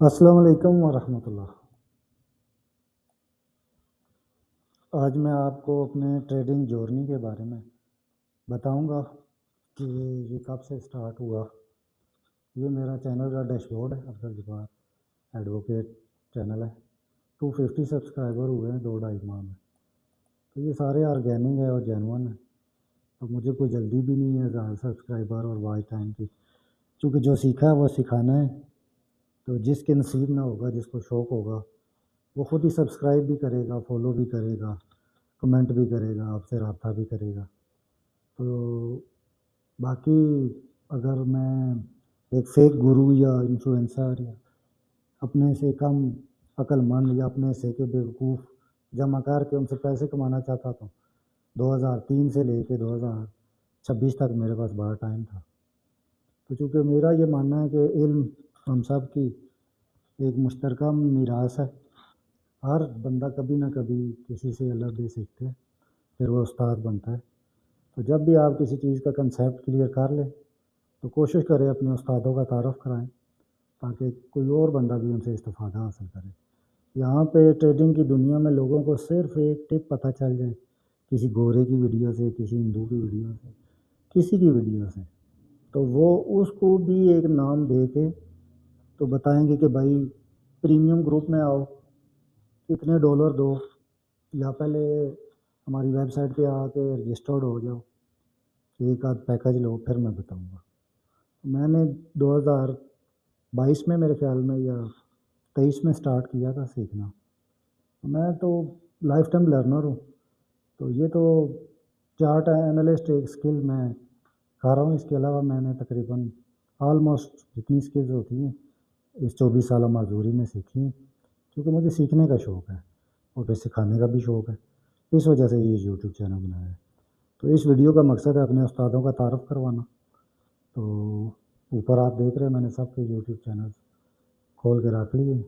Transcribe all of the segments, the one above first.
السلام علیکم ورحمۃ اللہ۔ آج میں آپ کو اپنے ٹریڈنگ جورنی کے بارے میں بتاؤں گا کہ یہ کب سے سٹارٹ ہوا۔ یہ میرا چینل کا ڈیش بورڈ ہے، افضل جبار ایڈوکیٹ چینل ہے۔ 250 سبسکرائبر ہوئے ہیں 2-2.5 ماہ میں، تو یہ سارے آرگینک ہے اور جینون ہے، تو مجھے کوئی جلدی بھی نہیں ہے زیادہ سبسکرائبر اور واچ ٹائم کی، چونکہ جو سیکھا ہے وہ سکھانا ہے۔ تو جس کے نصیب میں ہوگا، جس کو شوق ہوگا، وہ خود ہی سبسکرائب بھی کرے گا، فالو بھی کرے گا، کمنٹ بھی کرے گا، آپ سے رابطہ بھی کرے گا۔ تو باقی اگر میں ایک فیک گرو یا انفلوئنسر یا اپنے سے کم عقل مند یا اپنے سے کے بیوقوف جمع کر کے ان سے پیسے کمانا چاہتا تھا، 2003 سے لے کے 2026 تک میرے پاس بڑا ٹائم تھا۔ تو چونکہ میرا یہ ماننا ہے کہ علم ہم سب کی ایک مشترکہ میراث ہے، ہر بندہ کبھی نہ کبھی کسی سے الگ بھی سیکھتے ہے، پھر وہ استاد بنتا ہے۔ تو جب بھی آپ کسی چیز کا کنسیپٹ کلیئر کر لیں تو کوشش کریں اپنے استادوں کا تعارف کرائیں، تاکہ کوئی اور بندہ بھی ان سے استفادہ حاصل کرے۔ یہاں پہ ٹریڈنگ کی دنیا میں لوگوں کو صرف ایک ٹپ پتہ چل جائے، کسی گورے کی ویڈیو سے، کسی ہندو کی ویڈیو سے، کسی کی ویڈیو سے، تو وہ اس کو بھی ایک نام دے کے تو بتائیں گے کہ بھائی پریمیم گروپ میں آؤ، اتنے ڈالر دو، یا پہلے ہماری ویب سائٹ پہ آ کے رجسٹرڈ ہو جاؤ، ایک آدھ پیکج لو، پھر میں بتاؤں گا۔ میں نے 2022 میں میرے خیال میں یا 23 میں سٹارٹ کیا تھا سیکھنا۔ میں تو لائف ٹائم لرنر ہوں، تو یہ تو چارٹ انالسٹ ایک سکل میں کر رہا ہوں، اس کے علاوہ میں نے تقریباً آلموسٹ جتنی سکلز ہوتی ہیں اس 24 سالہ معذوری میں سیکھی ہیں، کیونکہ مجھے سیکھنے کا شوق ہے اور پھر سکھانے کا بھی شوق ہے، اس وجہ سے یہ یوٹیوب چینل بنایا ہے۔ تو اس ویڈیو کا مقصد ہے اپنے استادوں کا تعارف کروانا۔ تو اوپر آپ دیکھ رہے ہیں میں نے سب کے یوٹیوب چینل کھول کے رکھ لیے،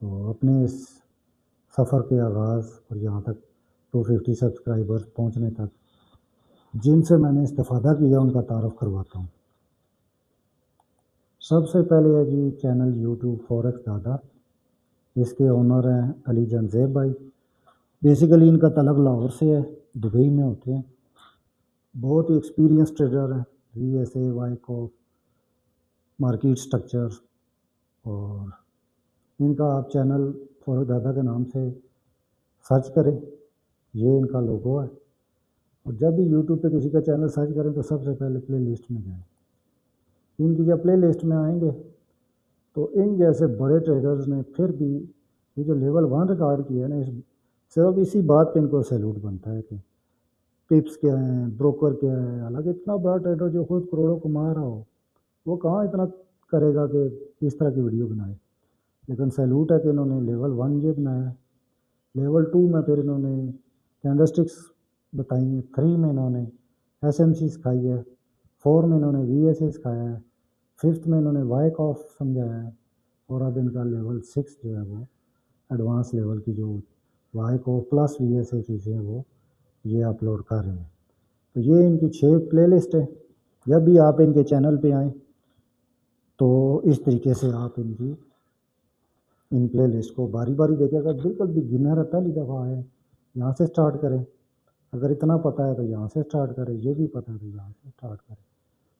تو اپنے اس سفر کے آغاز اور یہاں تک 250 سبسکرائبر پہنچنے تک جن سے میں نے استفادہ کیا ان کا تعارف کرواتا ہوں۔ سب سے پہلے ہے جی چینل یوٹیوب فوریکس دادا، اس کے اونر ہیں علی جان زیب بھائی۔ بیسیکلی ان کا تعلق لاہور سے ہے، دبئی میں ہوتے ہیں، بہت ہی ایکسپیرینس ٹریڈر ہیں، وی ایس اے، وائی کو، مارکیٹ سٹرکچر، اور ان کا آپ چینل فوریکس دادا کے نام سے سرچ کریں، یہ ان کا لوگو ہے۔ اور جب بھی یوٹیوب پہ کسی کا چینل سرچ کریں تو سب سے پہلے پلے لسٹ میں جائیں۔ ان کی جب پلے لسٹ میں آئیں گے تو ان جیسے بڑے ٹریڈرز نے پھر بھی یہ جو لیول 1 ریکارڈ کیا ہے نا، صرف اسی بات پہ ان کو سیلوٹ بنتا ہے کہ ٹپس کیا ہیں، بروکر کیا ہے۔ حالانکہ اتنا بڑا ٹریڈر جو خود کروڑوں کما رہا ہو، وہ کہاں اتنا کرے گا کہ اس طرح کی ویڈیو بنائے، لیکن سیلوٹ ہے کہ انہوں نے لیول 1 یہ بنایا ہے۔ لیول 2 میں پھر انہوں نے کینڈلسٹکس بتائی ہیں، 3 میں انہوں نے ایس ایم سی سکھائی ہے، 4 میں انہوں نے وی ایس اے سکھایا ہے، 5th میں انہوں نے وائی آف سمجھایا ہے، اور اب ان کا لیول 6 جو ہے وہ ایڈوانس لیول کی جو وائی کو پلس وی ایس اے چیزیں ہیں وہ یہ اپلوڈ کر رہے ہیں۔ تو یہ ان کی 6 پلے لسٹ ہے۔ جب بھی آپ ان کے چینل پہ آئیں تو اس طریقے سے آپ ان پلے لسٹ کو باری باری دیکھیں۔ اگر بالکل بگنر ہے، پہلی دفعہ آئے، یہاں سے سٹارٹ کریں، اگر اتنا پتہ ہے تو یہاں سے سٹارٹ کریں، یہ بھی پتہ ہے تو یہاں سے سٹارٹ کریں،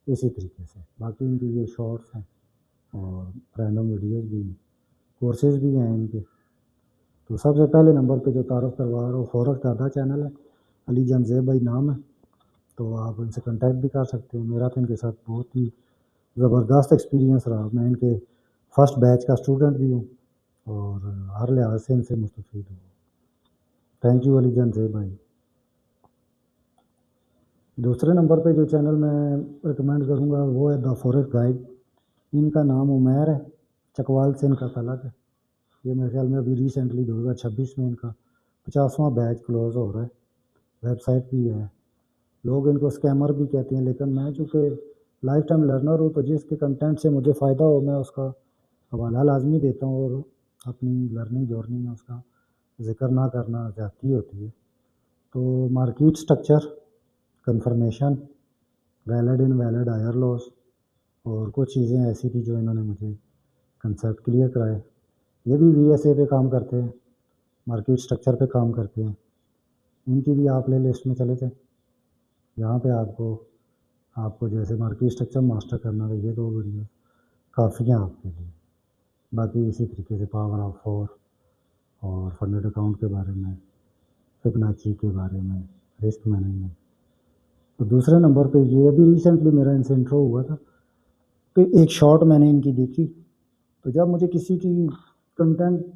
اسی طریقے سے۔ باقی ان کی یہ شارٹس ہیں اور رینڈم ویڈیوز بھی ہیں، کورسز بھی ہیں ان کے۔ تو سب سے پہلے نمبر پہ جو تعارف کروا رہا ہوں فوریکس دادا چینل ہے، علی جان زیب بھائی نام ہے، تو آپ ان سے کنٹیکٹ بھی کر سکتے ہیں۔ میرا تو ان کے ساتھ بہت ہی زبردست ایکسپیرینس رہا، میں ان کے فرسٹ بیچ کا اسٹوڈنٹ بھی ہوں اور ہر لحاظ سے ان سے مستفید ہوں۔ تھینک یو علی جان زیب بھائی۔ دوسرے نمبر پہ جو چینل میں ریکمینڈ کروں گا وہ ہے دا فوریکس گائیڈ۔ ان کا نام عمیر ہے، چکوال سے ان کا تعلق ہے۔ یہ میرے خیال میں ابھی ریسنٹلی 2026 میں ان کا 50واں بیچ کلوز ہو رہا ہے، ویب سائٹ بھی ہے۔ لوگ ان کو اسکیمر بھی کہتے ہیں، لیکن میں چونکہ لائف ٹائم لرنر ہوں تو جس کے کنٹینٹ سے مجھے فائدہ ہو میں اس کا حوالہ لازمی دیتا ہوں، اور اپنی لرننگ جورنی میں اس کا ذکر نہ کرنا زیادتی ہوتی ہے۔ تو مارکیٹ سٹرکچر، کنفرمیشن، ویلڈ ان ویلڈ ہائر لوس، اور کچھ چیزیں ایسی تھی جو انہوں نے مجھے کنسیپٹ کلیئر کرائے. یہ بھی VSA پہ کام کرتے ہیں, مارکیٹ اسٹرکچر پہ کام کرتے ہیں. ان کی بھی آپ پلے لسٹ میں چلے جائیں. یہاں پہ آپ کو جیسے مارکیٹ اسٹرکچر ماسٹر کرنا ہے, یہ 2 ویڈیو کافی ہیں آپ کے لیے. باقی اسی طریقے سے پاور آف 4 اور فنڈڈ اکاؤنٹ کے بارے میں, فبوناچی کے بارے میں, رسک مینجمنٹ. تو دوسرے نمبر پہ یہ ابھی ریسنٹلی میرا ان سے انٹرو ہوا تھا کہ ایک شارٹ میں نے ان کی دیکھی. تو جب مجھے کسی کی کنٹینٹ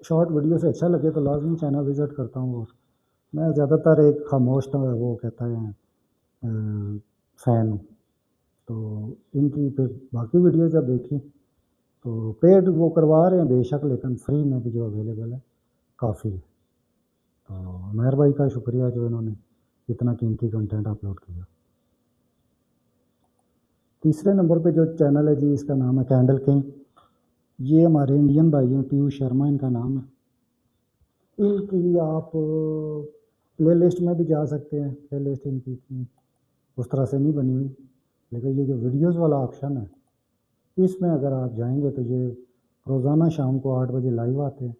شارٹ ویڈیو سے اچھا لگے تو لازمی چینل وزٹ کرتا ہوں. اور میں زیادہ تر ایک خاموش تھا, وہ کہتا ہے فین ہوں. تو ان کی پھر باقی ویڈیو جب دیکھی تو پیڈ وہ کروا رہے ہیں بے شک, لیکن فری میں بھی جو اویلیبل ہے کافی ہے. تو مہر بھائی کا شکریہ جو انہوں نے اتنا قیمتی کنٹینٹ اپلوڈ کیا. تیسرے نمبر پہ جو چینل ہے جی, اس کا نام ہے کینڈل کنگ. یہ ہمارے انڈین بھائی ہیں, پیوش شرما ان کا نام ہے. ان کی آپ پلے لسٹ میں بھی جا سکتے ہیں. پلے لسٹ ان کی اس طرح سے نہیں بنی ہوئی, لیکن یہ جو ویڈیوز والا آپشن ہے اس میں اگر آپ جائیں گے تو یہ روزانہ شام کو 8 بجے لائیو آتے ہیں.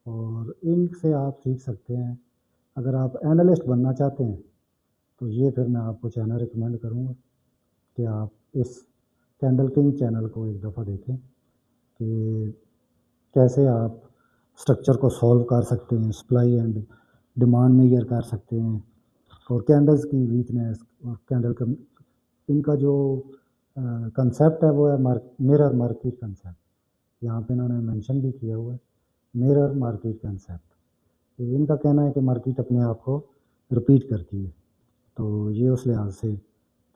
اور ان سے آپ سیکھ سکتے ہیں. اگر آپ اینالسٹ بننا چاہتے ہیں تو یہ پھر میں آپ کو چینل ریکمینڈ کروں گا کہ آپ اس کینڈل کنگ چینل کو ایک دفعہ دیکھیں کہ کیسے آپ اسٹرکچر کو سولو کر سکتے ہیں, سپلائی اینڈ ڈیمانڈ میئر کر سکتے ہیں, اور کینڈلز کی ویکنیس اور کینڈل کا ان کا جو کنسیپٹ ہے وہ ہے میرر مارکیٹ کنسیپٹ. یہاں پہ انہوں نے مینشن بھی کیا ہوا ہے میرر مارکیٹ کنسیپٹ. ان کا کہنا ہے کہ مارکیٹ اپنے آپ کو رپیٹ کرتی ہے. تو یہ اس لحاظ سے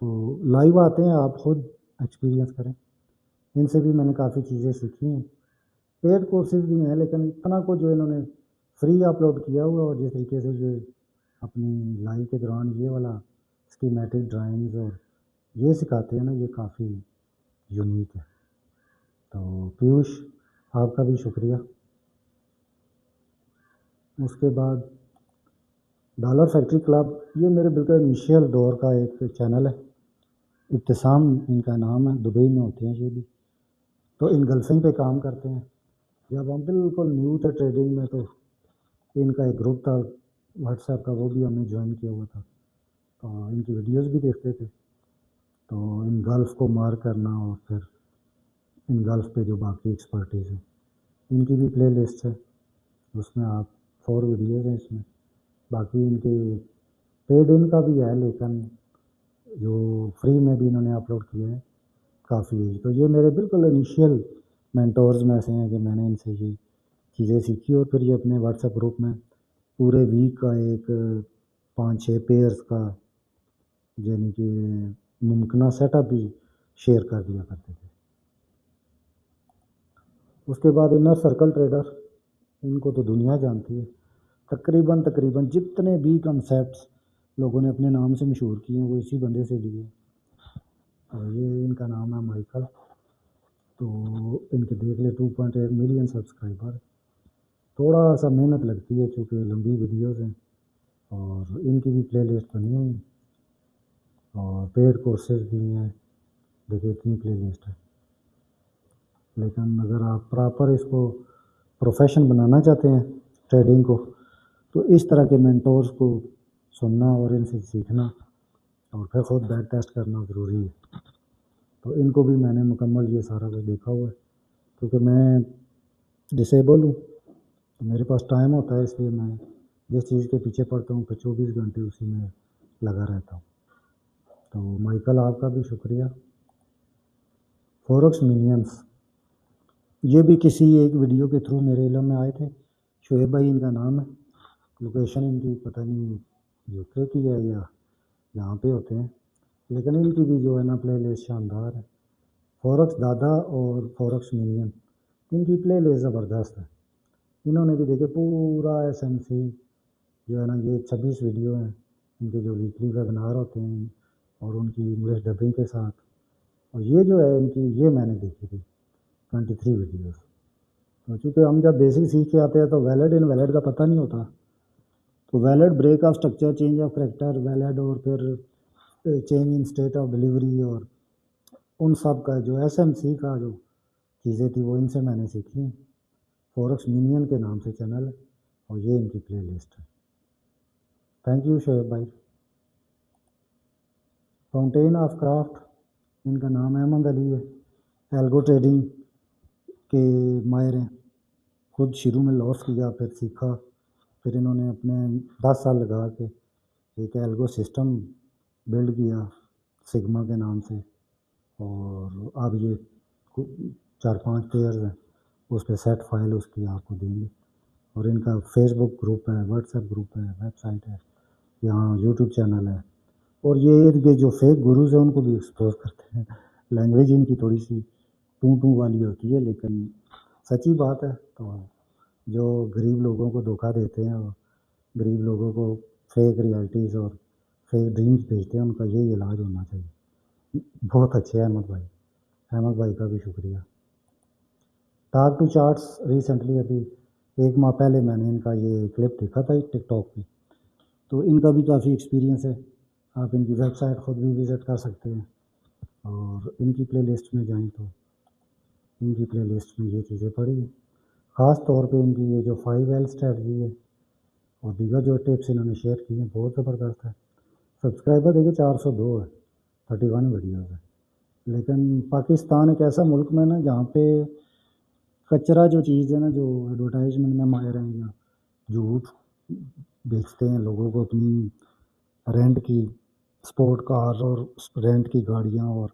تو لائیو آتے ہیں, آپ خود ایکسپیرینس کریں. ان سے بھی میں نے کافی چیزیں سیکھی ہیں. پیڈ کورسز بھی ہیں, لیکن اتنا کو جو انہوں نے فری اپلوڈ کیا ہوا, اور جس طریقے سے جو اپنی لائیو کے دوران یہ والا اسکیمیٹک ڈرائنگز اور یہ سکھاتے ہیں نا, یہ کافی یونیک ہے. تو پیوش آپ کا بھی شکریہ. اس کے بعد ڈالر فیکٹری کلب, یہ میرے بالکل انیشیل دور کا ایک چینل ہے. ابتسام ان کا نام ہے, دبئی میں ہوتے ہیں یہ بھی. تو انگلفنگ پہ کام کرتے ہیں. جب ہم بالکل نیو تھے ٹریڈنگ میں تو ان کا ایک گروپ تھا واٹس ایپ کا, وہ بھی ہم نے جوائن کیا ہوا تھا. تو ان کی ویڈیوز بھی دیکھتے تھے. تو ان گلف کو مار کرنا اور پھر ان گلف پہ جو باقی ایکسپرٹیز ہیں ان کی بھی پلے لسٹ ہے. اس میں آپ 4 ویڈیوز ہیں اس میں. باقی ان کے پیڈ ان کا بھی ہے, لیکن جو فری میں بھی انہوں نے اپلوڈ کیا ہے کافی ہے. تو یہ میرے بالکل انیشیل مینٹورز میں سے ہیں کہ میں نے ان سے یہ چیزیں سیکھی. اور پھر یہ اپنے واٹس ایپ گروپ میں پورے ویک کا ایک 5-6 پیئرس کا یعنی کہ ممکنہ سیٹ اپ بھی شیئر کر دیا کرتے تھے. اس کے بعد انر سرکل ٹریڈر, ان کو تو دنیا جانتی ہے. تقریباً جتنے بھی کنسیپٹس لوگوں نے اپنے نام سے مشہور کیے ہیں وہ اسی بندے سے لیے. اور یہ ان کا نام ہے مائیکل. تو ان کے دیکھ لے 2.8 ملین سبسکرائبر. تھوڑا سا محنت لگتی ہے چونکہ لمبی ویڈیوز ہیں, اور ان کی بھی پلے لسٹ بنی ہوئی ہیں, اور پیڈ کورسز بھی ہیں. دیکھیے اتنی پلے لسٹ ہے. لیکن اگر آپ پراپر اس کو پروفیشن بنانا چاہتے ہیں ٹریڈنگ کو, تو اس طرح کے مینٹورز کو سننا اور ان سے سیکھنا اور پھر خود بیک ٹیسٹ کرنا ضروری ہے. تو ان کو بھی میں نے مکمل یہ سارا کچھ دیکھا ہوا ہے, کیونکہ میں ڈسیبل ہوں تو میرے پاس ٹائم ہوتا ہے, اس لیے میں جس چیز کے پیچھے پڑتا ہوں پھر 24 گھنٹے اسی میں لگا رہتا ہوں. تو مائیکل آپ کا بھی شکریہ. فورکس مینینس, یہ بھی کسی ایک ویڈیو کے تھرو میرے علم میں آئے تھے. شعیب بھائی ان کا نام ہے. لوکیشن ان کی پتہ نہیں UK کی ہے یا یہاں پہ ہوتے ہیں, لیکن ان کی بھی جو ہے نا پلے لسٹ شاندار ہے. فورکس دادا اور فورکس مینین, ان کی پلے لسٹ زبردست ہے. انہوں نے بھی دیکھے پورا SMC جو ہے نا, یہ 26 ویڈیو ہیں ان کے جو ویکلی ویبنار ہوتے ہیں اور ان کی انگلش ڈبنگ کے ساتھ. اور یہ جو ہے ان کی یہ میں نے دیکھی تھی 23 ویڈیوز. تو چونکہ ہم جب بیسک سیکھ کے آتے ہیں تو ویلڈ ان ویلڈ کا پتہ نہیں ہوتا. تو valid break of structure, change of character, valid اور پھر change in state of delivery, اور ان سب کا جو SMC کا جو چیزیں تھیں وہ ان سے میں نے سیکھی ہیں. فورکس مینین کے نام سے چینل ہے اور یہ ان کی پلے لسٹ ہے. تھینک یو شعیب بھائی. فاؤنٹین آف کرافٹ ان کا نام احمد علی ہے. ایلگو ٹریڈنگ کے ماہر ہیں. خود شروع میں لاس کیا پھر سیکھا. پھر انہوں نے اپنے 10 سال لگا کے ایک ایلگو سسٹم بلڈ کیا سگما کے نام سے. اور اب یہ 4-5 پیئرز ہیں اس پہ سیٹ فائل اس کی آپ کو دیں گے. اور ان کا فیس بک گروپ ہے, واٹس ایپ گروپ ہے, ویب سائٹ ہے, یہاں یوٹیوب چینل ہے. اور یہ جو فیک گروز ہیں ان کو بھی ایکسپوز کرتے ہیں. لینگویج ان کی تھوڑی سی ٹوں والی ہوتی ہے لیکن سچی بات ہے. تو جو غریب لوگوں کو دھوکہ دیتے ہیں اور غریب لوگوں کو فیک ریالٹیز اور فیک ڈریمز بھیجتے ہیں ان کا یہی علاج ہونا چاہیے. بہت اچھے احمد بھائی. احمد بھائی کا بھی شکریہ. ٹاک ٹو چارٹس ریسنٹلی ابھی 1 ماہ پہلے میں نے ان کا یہ کلپ دیکھا تھا ٹک ٹاک پہ. تو ان کا بھی کافی ایکسپیرینس ہے. آپ ان کی ویب سائٹ خود بھی وزٹ کر سکتے ہیں اور ان کی پلے لسٹ میں جائیں تو ان کی پلے لسٹ میں یہ چیزیں پڑھی ہیں. خاص طور پہ ان کی یہ جو 5L اسٹریٹجی ہے اور دیگر جو ٹپس انہوں نے شیئر کی ہیں بہت زبردست ہے. سبسکرائبر دیکھیے 402 ہے, 31 ویڈیوز ہے. لیکن پاکستان ایک ایسا ملک میں نا جہاں پہ کچرا جو چیز ہے نا جو ایڈورٹائزمنٹ میں ماہر ہیں یا جھوٹ بیچتے ہیں لوگوں کو اپنی رینٹ کی سپورٹ کار اور رینٹ کی گاڑیاں اور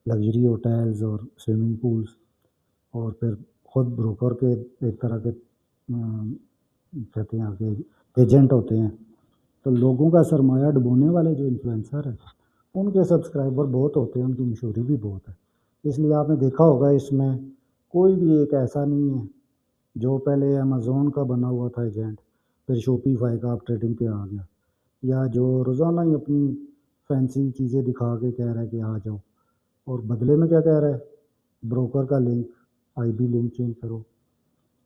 لگژری ہوٹلز اور سوئمنگ پولز اور پھر خود بروکر کے ایک طرح کے کہتے ہیں کہ ایجنٹ ہوتے ہیں. تو لوگوں کا سرمایہ ڈبونے والے جو انفلوئنسر ہیں ان کے سبسکرائبر بہت ہوتے ہیں, ان کی مشہوری بھی بہت ہے. اس لیے آپ نے دیکھا ہوگا اس میں کوئی بھی ایک ایسا نہیں ہے جو پہلے امیزون کا بنا ہوا تھا ایجنٹ پھر شوپیفائی کا آپ ٹریڈنگ پہ آ گیا, یا جو روزانہ ہی اپنی فینسی چیزیں دکھا کے کہہ رہا ہے کہ آ جاؤ اور بدلے میں کیا کہہ رہا ہے بروکر کا لنک IB لنک چینج کرو.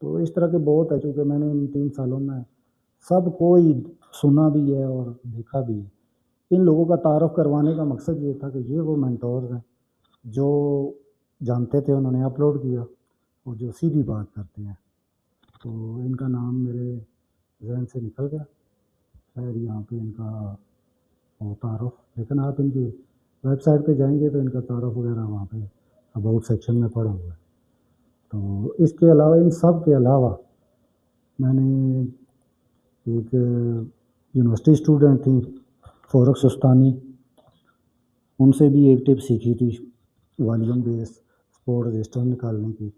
تو اس طرح کے بہت ہے. چونکہ میں نے ان 3 سالوں میں سب کوئی سنا بھی ہے اور دیکھا بھی ہے. ان لوگوں کا تعارف کروانے کا مقصد یہ تھا کہ یہ وہ مینٹورز ہیں جو جانتے تھے انہوں نے اپلوڈ کیا اور جو سیدھی بات کرتے ہیں. تو ان کا نام میرے ذہن سے نکل گیا شاید یہاں پہ ان کا وہ تعارف. لیکن آپ ان کی ویب سائٹ پہ جائیں گے تو ان کا تعارف وغیرہ وہاں پہ اباؤٹ سیکشن میں پڑا ہوا ہے. تو اس کے علاوہ ان سب کے علاوہ میں نے ایک یونیورسٹی اسٹوڈنٹ تھی فورکس سستانی, ان سے بھی ایک ٹپ سیکھی تھی والیوم بیس سپورٹ رجسٹر نکالنے کی.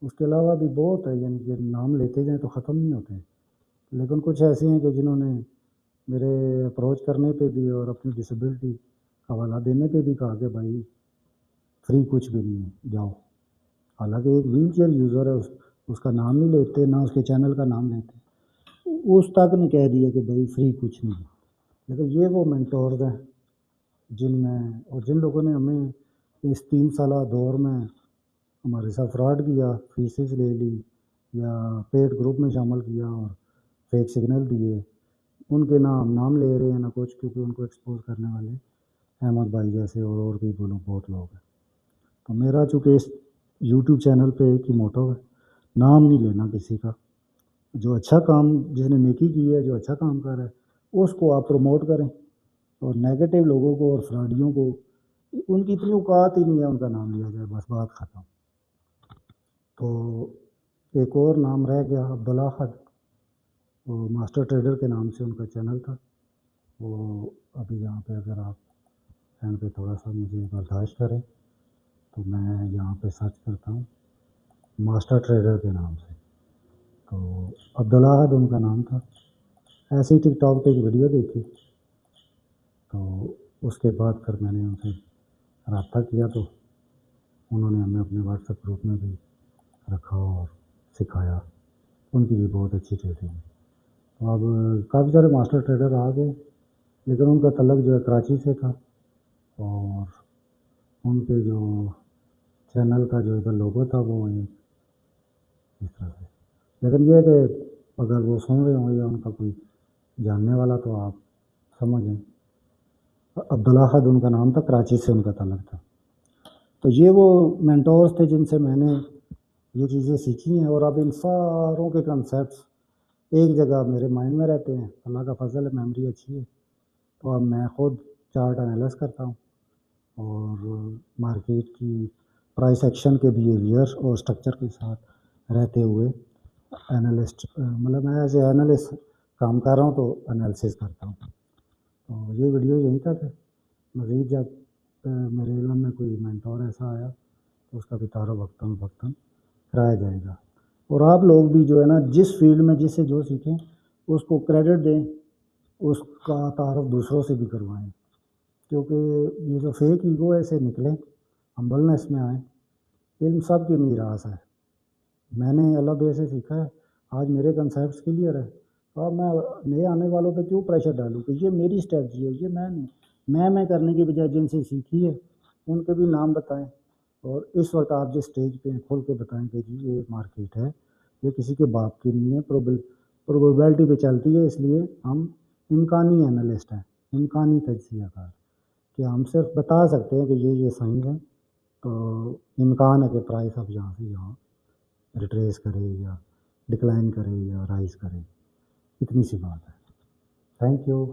اس کے علاوہ بھی بہت ہے, یعنی کہ نام لیتے جائیں تو ختم نہیں ہوتے. لیکن کچھ ایسے ہیں کہ جنہوں نے میرے اپروچ کرنے پہ بھی اور اپنی ڈسیبلٹی کا حوالہ دینے پہ بھی کہا کہ بھائی فری کچھ بھی نہیں ہے جاؤ. حالانکہ ایک ویل چیئر یوزر ہے, اس کا نام نہیں لیتے نہ اس کے چینل کا نام لیتے, اس تک نے کہہ دیا کہ بھائی فری کچھ نہیں ہے. لیکن یہ وہ مینٹورز ہیں جن میں اور جن لوگوں نے ہمیں اس 3 سالہ دور میں ہمارے ساتھ فراڈ کیا, فیسز لے لی یا پیڈ گروپ میں شامل کیا اور فیک سگنل دیے, ان کے نہ ہم نام لے رہے ہیں نہ کچھ, کیونکہ ان کو ایکسپوز کرنے والے احمد بھائی جیسے اور بھی بولو بہت لوگ ہیں. تو میرا چونکہ اس یوٹیوب چینل پہ ایک ہی موٹو ہے, نام نہیں لینا کسی کا. جو اچھا کام جس نے نیکی کی ہے, جو اچھا کام کر رہا ہے اس کو آپ پروموٹ کریں, اور نیگیٹو لوگوں کو اور فراڈیوں کو ان کی اتنی اوقات ہی نہیں ہے ان کا نام لیا جائے, بس بات ختم. تو ایک اور نام رہ گیا عبداللہ خد, وہ ماسٹر ٹریڈر کے نام سے ان کا چینل تھا. وہ ابھی یہاں پہ اگر آپ چینل پہ تھوڑا سا مجھے برداشت کریں تو میں یہاں پہ سرچ کرتا ہوں ماسٹر ٹریڈر کے نام سے. تو عبداللہ خد ان کا نام تھا. ایسے ہی ٹک ٹاک پہ ایک ویڈیو دیکھی تو اس کے بعد پھر میں نے ان سے رابطہ کیا تو انہوں نے ہمیں اپنے واٹس ایپ گروپ میں بھی رکھا اور سکھایا. ان کی بھی بہت اچھی ٹریڈنگ ہے. تو اب کافی سارے ماسٹر ٹریڈر آ گئے, لیکن ان کا تعلق جو ہے کراچی سے تھا اور ان کے جو چینل کا جو لوگو تھا وہ اس طرح سے. لیکن یہ کہ اگر وہ سن رہے ہوں یا ان کا کوئی جاننے والا تو آپ سمجھیں عبداللہ خد ان کا نام تھا, کراچی سے ان کا تعلق تھا. تو یہ وہ مینٹورز تھے جن سے میں نے یہ چیزیں سیکھی ہیں، اور اب ان ساروں کے کنسیپٹس ایک جگہ میرے مائنڈ میں رہتے ہیں. اللہ کا فضل ہے، میموری اچھی ہے. تو اب میں خود چارٹ انالائز کرتا ہوں اور مارکیٹ کی پرائس ایکشن کے بیہیویئر اور اسٹرکچر کے ساتھ رہتے ہوئے انالسٹ، مطلب میں ایز اے انالسٹ کام کر رہا ہوں تو انالیسس کرتا ہوں. تو یہ ویڈیو یہیں تک ہے. مزید جب میرے علم میں کوئی مینٹور ایسا آیا تو اس کا بھی تعارف وقتاً کرایا جائے گا. اور آپ لوگ بھی جو ہے نا، جس فیلڈ میں جس سے جو سیکھیں اس کو کریڈٹ دیں، اس کا تعارف دوسروں سے بھی کروائیں، کیونکہ یہ جو فیک ایگو ہے اسے نکلیں، ہمبلنس میں آئیں. علم سب کی میراث ہے. میں نے اللہ بے سے سیکھا ہے، آج میرے کنسیپٹس کلیئر ہے. اور میں نئے آنے والوں پہ کیوں پریشر ڈالوں کہ یہ میری اسٹریٹجی ہے، یہ میں نہیں. میں کرنے کی بجائے جن سے سیکھی ہے ان کے بھی نام بتائیں. اور اس وقت آپ جس اسٹیج پہ کھول کے بتائیں کہ جی یہ مارکیٹ ہے، یہ کسی کے باپ کی نہیں ہے، پروبیبلٹی پہ چلتی ہے. اس لیے ہم امکانی انالسٹ ہیں، امکانی تجزیہ کار، کہ ہم صرف بتا سکتے ہیں کہ یہ سائنس ہے. تو امکان ہے کہ پرائس اب یہاں سے یہاں ریٹریس کرے یا ڈکلائن کرے یا رائز کرے، اتنی سی بات ہے. Thank you.